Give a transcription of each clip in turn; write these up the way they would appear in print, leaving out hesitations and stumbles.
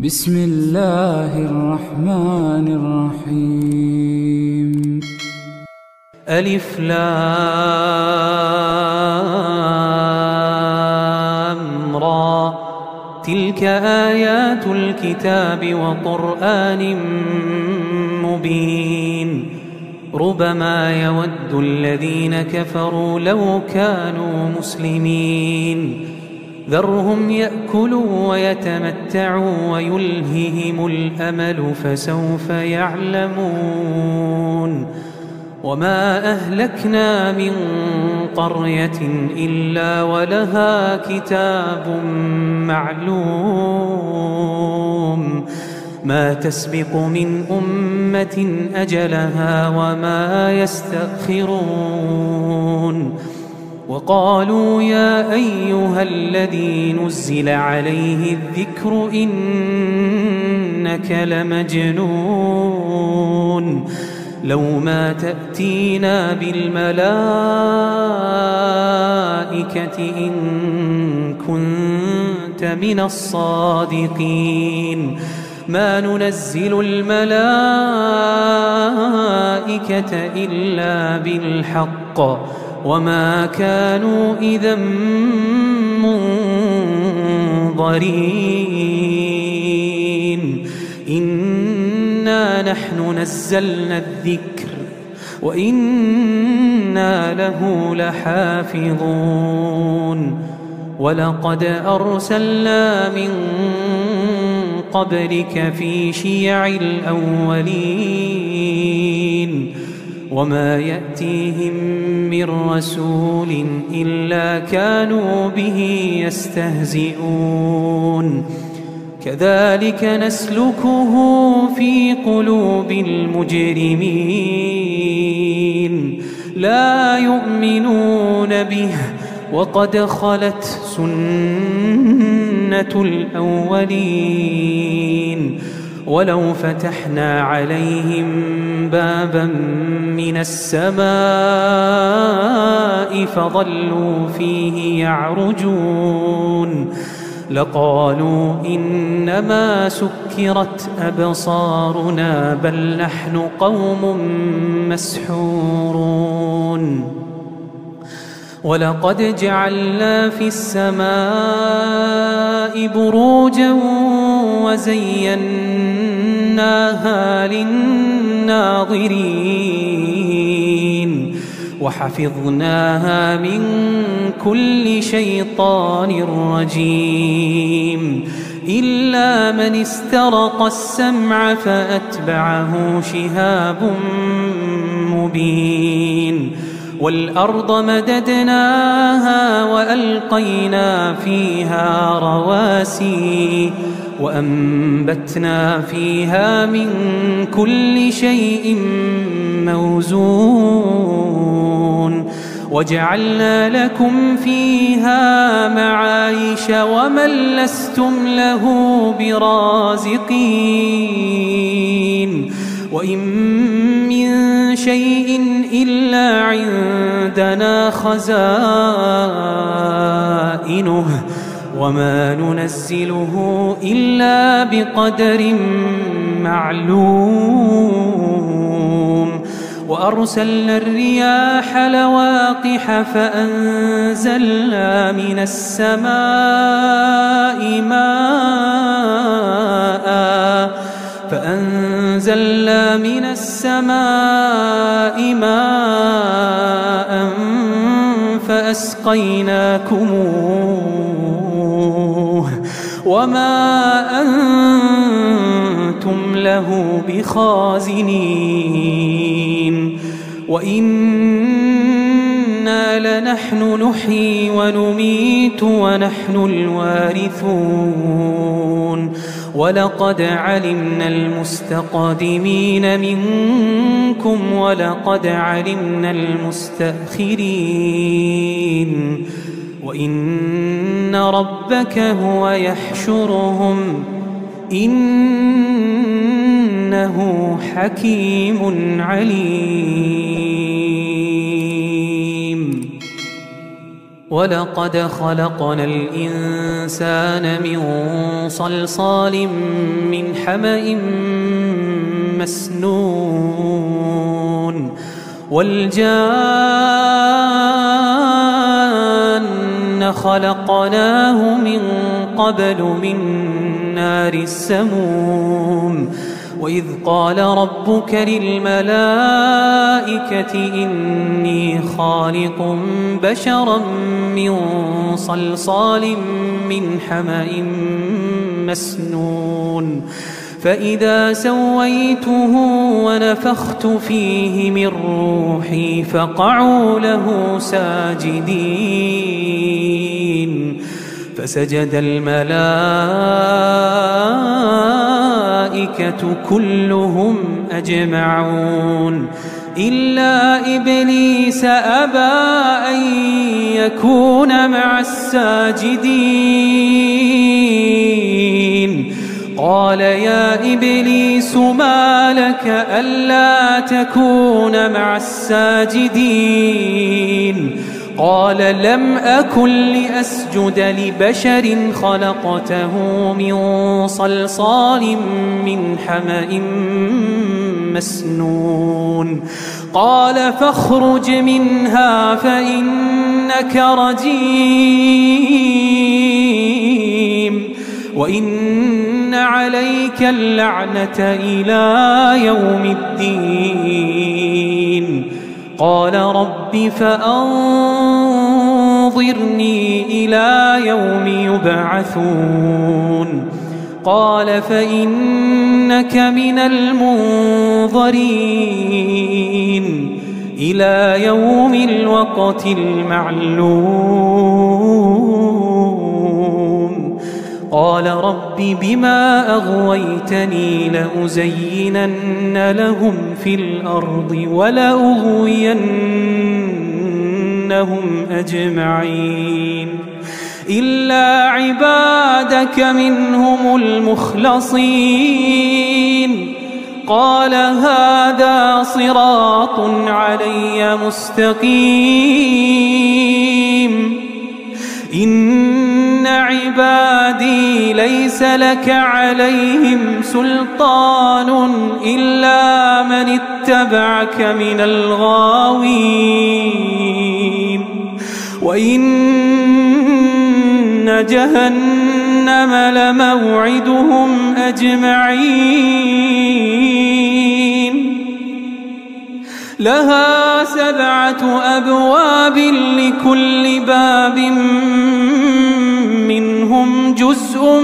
بسم الله الرحمن الرحيم. ألف لام را، تلك آيات الكتاب وقرآن مبين. ربما يود الذين كفروا لو كانوا مسلمين. ذرهم يأكلوا ويتمتعوا ويلههم الأمل فسوف يعلمون. وما أهلكنا من قرية إلا ولها كتاب معلوم، ما تسبق من أمة أجلها وما يستأخرون. وقالوا يا أيها الذي نزل عليه الذكر إنك لمجنون، لو ما تأتينا بالملائكة إن كنت من الصادقين. ما ننزل الملائكة إلا بالحق وما كانوا إذا منظرين. إنا نحن نزلنا الذكر وإنا له لحافظون. ولقد أرسلنا من قبلك في شيع الأولين، وما يأتيهم من رسول إلا كانوا به يستهزئون. كذلك نسلكه في قلوب المجرمين، لا يؤمنون به وقد خلت سنة الأولين. ولو فتحنا عليهم بابا من السماء فظلوا فيه يعرجون لقالوا إنما سكرت أبصارنا بل نحن قوم مسحورون. ولقد جعلنا في السماء بروجا وزيناها للناظرين وحفظناها من كل شيطان رجيم إلا من استرق السمع فأتبعه شهاب مبين. والأرض مددناها وألقينا فيها رواسي وأنبتنا فيها من كل شيء موزون وجعلنا لكم فيها معايش ومن لستم له برازقين. وإن من شيء إلا عندنا خزائنه وما ننزله إلا بقدر معلوم. وأرسلنا الرياح لواقح فأنزلنا من السماء ماء فأسقيناكموه وما أنتم له بخازنين. وإنا لنحن نحيي ونميت ونحن الوارثون. ولقد علمنا المستقدمين منكم ولقد علمنا المستأخرين. وإن ربك هو يحشرهم إنه حكيم عليم. ولقد خلقنا الإنسان من صلصال من حمأ مسنون والجان خلقناه من قبل من نار السموم وإذ قال ربك للملائكة إني خالق بشرا من صلصال من حمأ مسنون فإذا سويته ونفخت فيه من روحي فقعوا له ساجدين فسجد الملائكة كلهم أجمعون إلا إبليس أبى أن يكون مع الساجدين قال يا إبليس ما لك ألا تكون مع الساجدين قال لم أكن لأسجد لبشر خلقته من صلصال من حمأ مسنون قال فاخرج منها فإنك رجيم وإن عليك اللعنة إلى يوم الدين قال رب فأنظرني إلى يوم يبعثون قال فإنك من المنظرين إلى يوم الوقت المعلوم قال رب بما أغويتني لأزينن لهم في الأرض ولأغوينهم أجمعين إلا عبادك منهم المخلصين قال هذا صراط علي مستقيم إن عبادي ليس لك عليهم سلطان إلا من اتبعك من الغاوين وإن جهنم لموعدهم أجمعين لها 7 أبواب لكل باب منهم جزء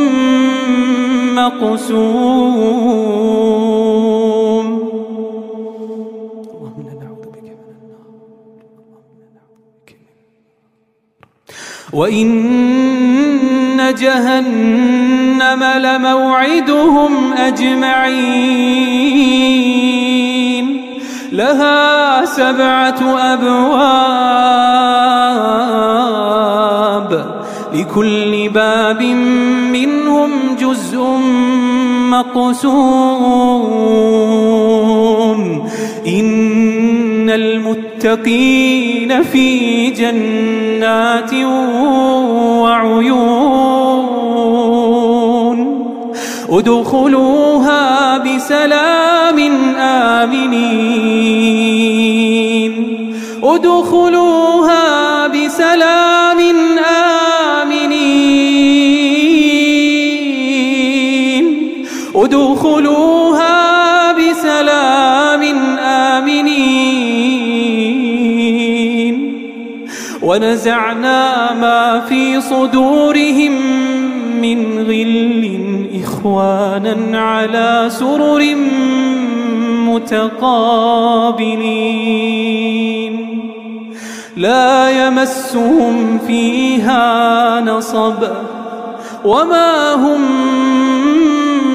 مقسوم وإن جهنم لموعدهم أجمعين لها 7 أبواب لكل باب منهم جزء مقسوم إن المتقين في جنات وعيون ادخلوها بسلام آمنين ادخلوها بسلام آمنين ادخلوها بسلام آمنين ونزعنا ما في صدورهم من غل إخوانا على سرر متقابلين لا يمسهم فيها نصب وما هم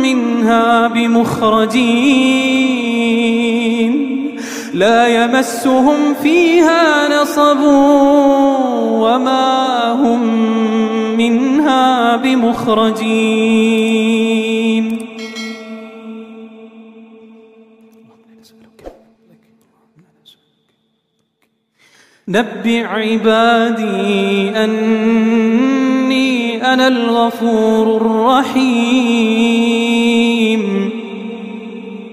منها بمخرجين لا يمسهم فيها نصب وما هم منها بمخرجين نبئ عبادي أني أنا الغفور الرحيم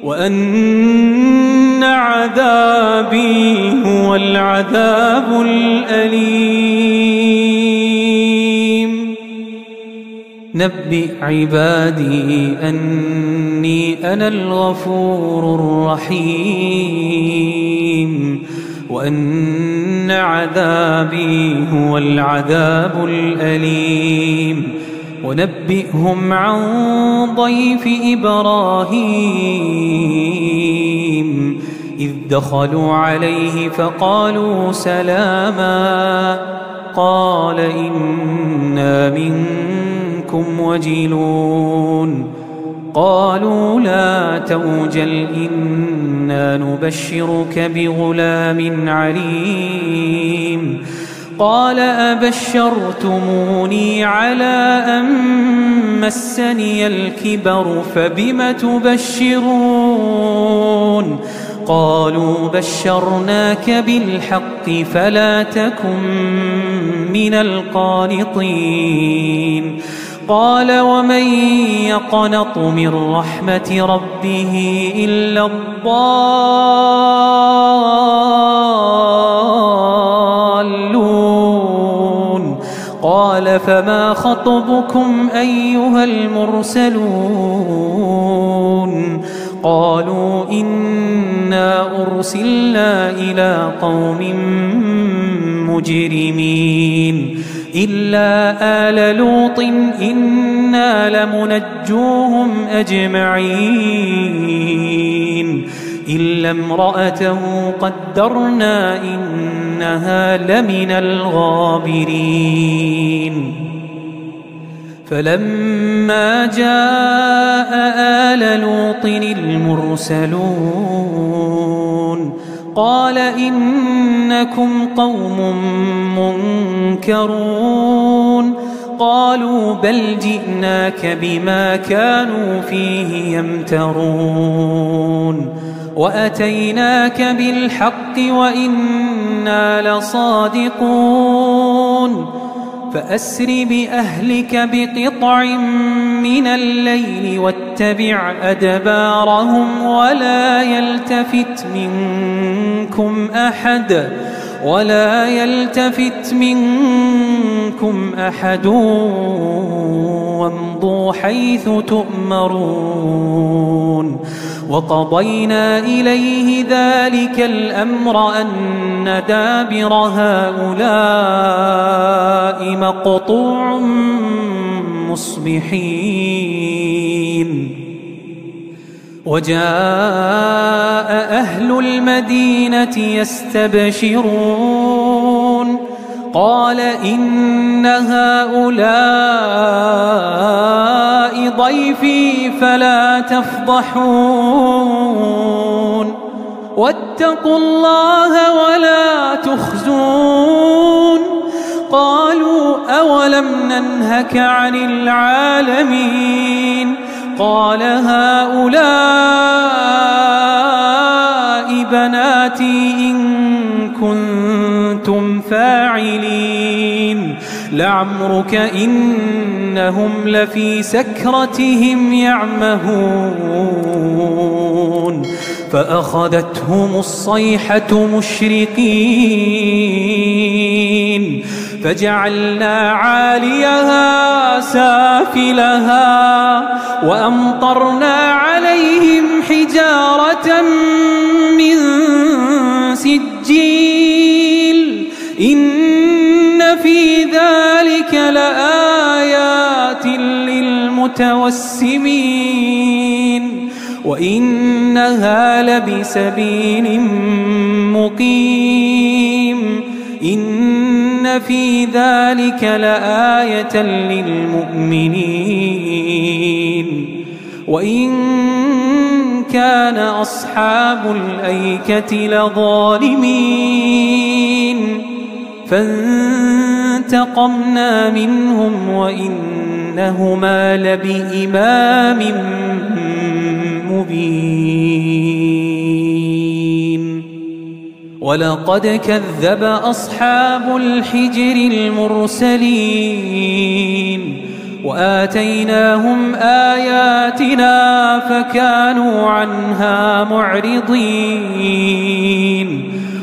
وأن عذابي هو العذاب الأليم نبئ عبادي أني أنا الغفور الرحيم وأن عذابي هو العذاب الأليم ونبئهم عن ضيف إبراهيم إذ دخلوا عليه فقالوا سلاما قال إنا منكم وجلون قالوا لا توجل إنا نبشرك بغلام عليم قال أبشرتموني على أن مسني الكبر فبم تبشرون قالوا بشرناك بالحق فلا تكن من القانطين قال ومن يقنط من رحمة ربه إلا الضالون قال فما خطبكم أيها المرسلون قالوا إنا أرسلنا إلى قوم مجرمين إلا آل لوط إنا لمنجوهم أجمعين إلا امرأته قدرنا إنها لمن الغابرين فلما جاء آل لوط المرسلون قال إنكم قوم منكرون قالوا بل جئناك بما كانوا فيه يمترون وأتيناك بالحق وإنا لصادقون فأسر بأهلك بقطع من الليل واتبع أدبارهم ولا يلتفت منكم أحد وامضوا حيث تؤمرون وقضينا إليه ذلك الأمر أن دابر هؤلاء مقطوع مصبحين وجاء أهل المدينة يستبشرون قال إن هؤلاء ضيفي فلا تفضحون واتقوا الله ولا تخزون قالوا أولم ننهك عن العالمين قال هؤلاء بناتي إن كنتم فاعلين لعمرك إنهم لفي سكرتهم يعمهون فأخذتهم الصيحة مشرقين فجعلنا عاليها سافلها وأمطرنا عليهم حجارة من سجيل إن في ذلك لآيات للمتوسمين وإنها لبسبيل مقيم إن في ذلك لآية للمؤمنين وإن كان أصحاب الأيكة لظالمين فانتقمنا منهم وإنهما لبإمام مبين ولقد كذب أصحاب الحجر المرسلين وآتيناهم آياتنا فكانوا عنها معرضين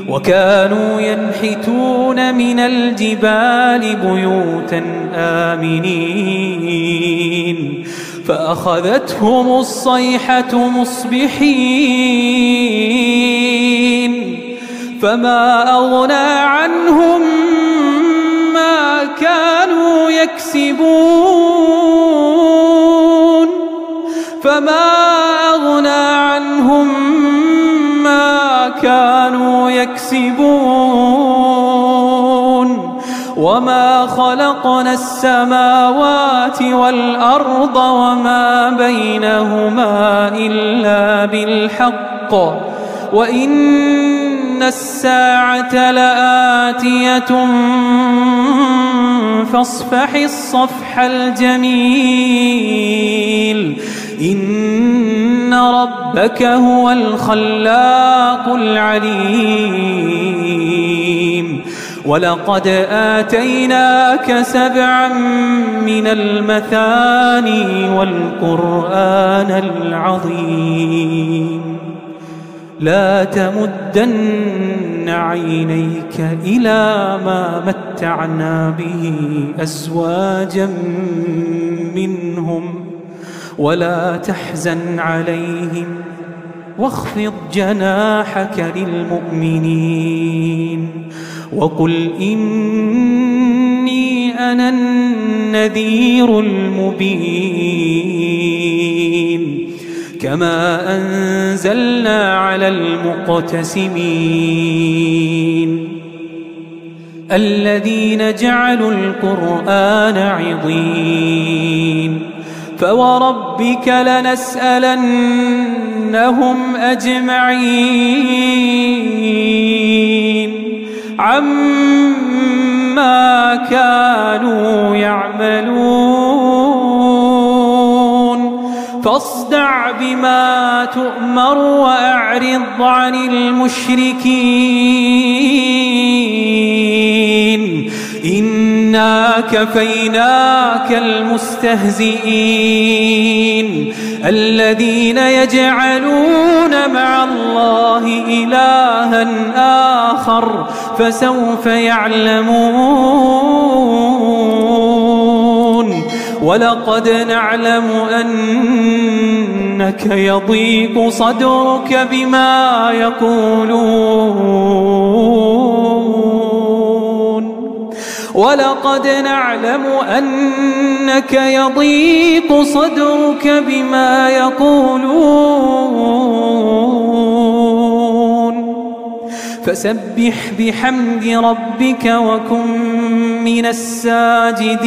وكانوا ينحتون من الجبال بيوتا آمنين فأخذتهم الصيحة مصبحين فما أغنى عنهم ما كانوا يكسبون وما خلقنا السماوات والأرض وما بينهما إلا بالحق وإن الساعة لآتية فاصفح الصفح الجميل إن ربك هو الخلاق العليم ولقد آتيناك 7 من المثاني والقرآن العظيم لا تمدن عينيك إلى ما متعنا به أزواجا منهم ولا تحزن عليهم واخفض جناحك للمؤمنين وقل إني أنا النذير المبين كما أنزلنا على المقتسمين الذين جعلوا القرآن عضين فوربك لنسألنهم أجمعين عما كانوا يعملون فاصدع بما تؤمر وأعرض عن المشركين إنا كفيناك المستهزئين الذين يجعلون مع الله إلها آخر فسوف يعلمون ولقد نعلم أنك يضيق صدرك بما يقولون ولقد نعلم أنك يضيق صدرك بما يقولون فسبح بحمد ربك وكن من الساجدين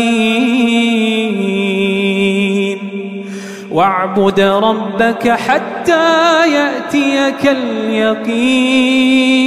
واعبد ربك حتى يأتيك اليقين